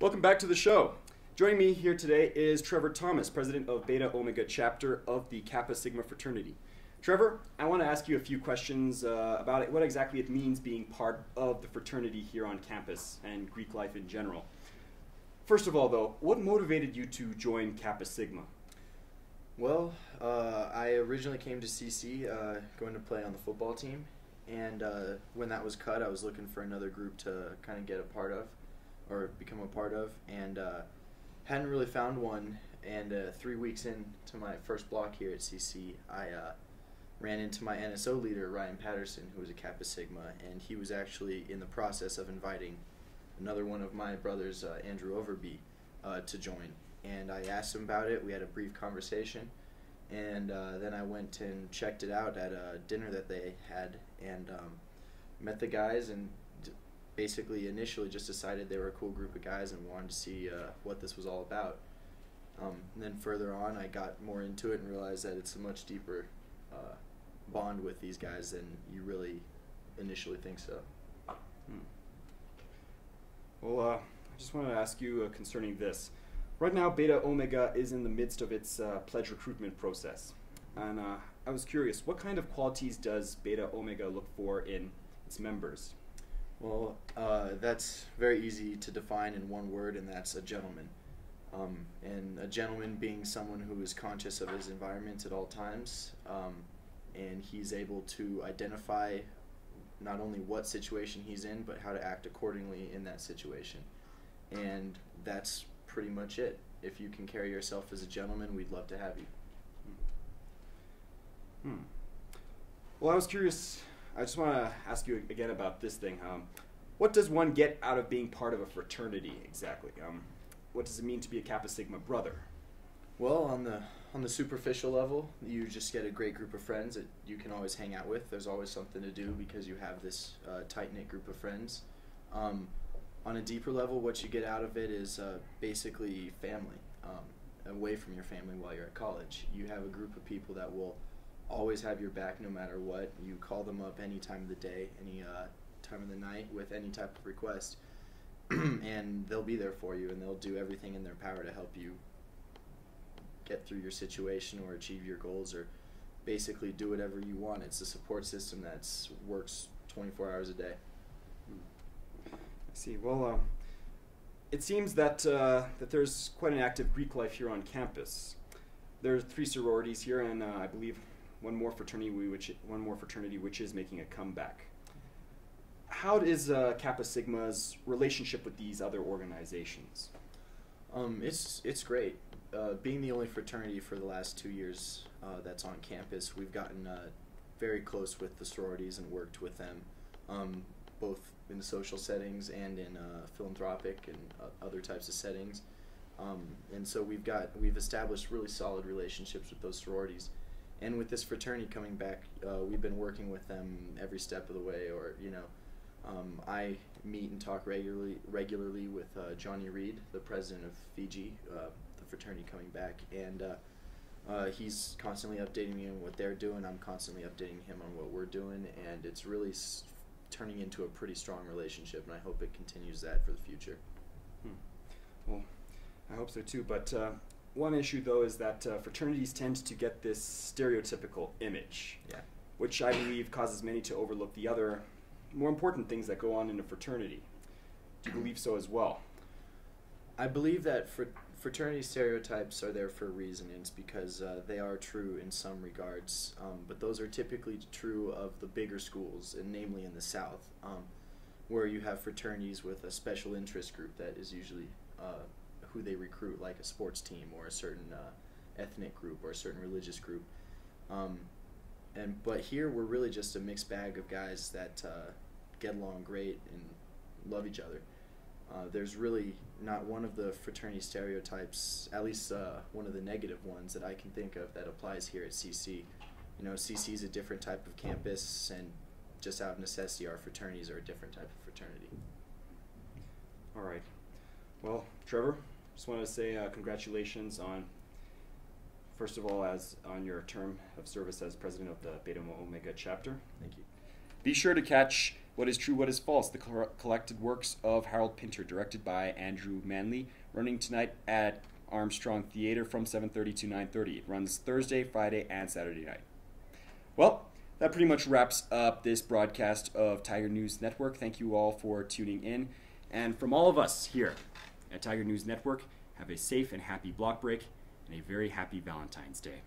Welcome back to the show. Joining me here today is Trevor Thomas, president of Beta Omega chapter of the Kappa Sigma fraternity. Trevor, I want to ask you a few questions about what exactly it means being part of the fraternity here on campus and Greek life in general. First of all, though, what motivated you to join Kappa Sigma? Well, I originally came to CC going to play on the football team, and when that was cut, I was looking for another group to kind of get a part of, or become a part of, and hadn't really found one. And 3 weeks into my first block here at CC, I ran into my NSO leader, Ryan Patterson, who was a Kappa Sigma, and he was actually in the process of inviting another one of my brothers, Andrew Overby, to join. And I asked him about it. We had a brief conversation, and then I went and checked it out at a dinner that they had, and met the guys, and basically initially just decided they were a cool group of guys and wanted to see what this was all about. And then further on, I got more into it and realized that it's a much deeper bond with these guys than you really initially think so. Well, I just wanted to ask you concerning this. Right now, Beta Omega is in the midst of its pledge recruitment process. And I was curious, what kind of qualities does Beta Omega look for in its members? Well, that's very easy to define in one word, and that's a gentleman. And a gentleman being someone who is conscious of his environment at all times, and he's able to identify not only what situation he's in, but how to act accordingly in that situation. And that's pretty much it. If you can carry yourself as a gentleman, we'd love to have you. Well, I was curious. I just want to ask you again about this thing. What does one get out of being part of a fraternity exactly? What does it mean to be a Kappa Sigma brother? Well, on the superficial level, you just get a great group of friends that you can always hang out with. There's always something to do because you have this tight-knit group of friends. On a deeper level, what you get out of it is basically family, away from your family while you're at college. You have a group of people that will always have your back no matter what. You call them up any time of the day, any time of the night with any type of request, and they'll be there for you, and they'll do everything in their power to help you get through your situation or achieve your goals or basically do whatever you want. It's a support system that works 24 hours a day. I see. Well, it seems that that there's quite an active Greek life here on campus. There are 3 sororities here, and I believe one more fraternity which is making a comeback. How is Kappa Sigma's relationship with these other organizations? It's great. Being the only fraternity for the last 2 years that's on campus, we've gotten very close with the sororities and worked with them, both in social settings and in philanthropic and other types of settings. And so we've established really solid relationships with those sororities. And with this fraternity coming back, we've been working with them every step of the way. Or I meet and talk regularly with Johnny Reed, the president of Fiji, the fraternity coming back, and he's constantly updating me on what they're doing. I'm constantly updating him on what we're doing, and it's really turning into a pretty strong relationship, and I hope it continues that for the future. Well, I hope so too, but one issue though is that fraternities tend to get this stereotypical image, which I believe causes many to overlook the other more important things that go on in a fraternity. Do you believe so as well? I believe that fraternity stereotypes are there for a reason, and it's because they are true in some regards, but those are typically true of the bigger schools, and namely in the South, where you have fraternities with a special interest group that is usually who they recruit, like a sports team or a certain ethnic group or a certain religious group. But here we're really just a mixed bag of guys that get along great and love each other. There's really not one of the fraternity stereotypes, at least one of the negative ones that I can think of that applies here at CC. CC is a different type of campus, and just out of necessity, our fraternities are a different type of fraternity. All right. Well, Trevor, just wanted to say congratulations on, first of all, on your term of service as president of the Beta Omega chapter. Thank you. Be sure to catch What is True, What is False? The collected works of Harold Pinter, directed by Andrew Manley, running tonight at Armstrong Theatre from 7:30 to 9:30. It runs Thursday, Friday, and Saturday night. Well, that pretty much wraps up this broadcast of Tiger News Network. Thank you all for tuning in. And from all of us here at Tiger News Network, have a safe and happy block break and a very happy Valentine's Day.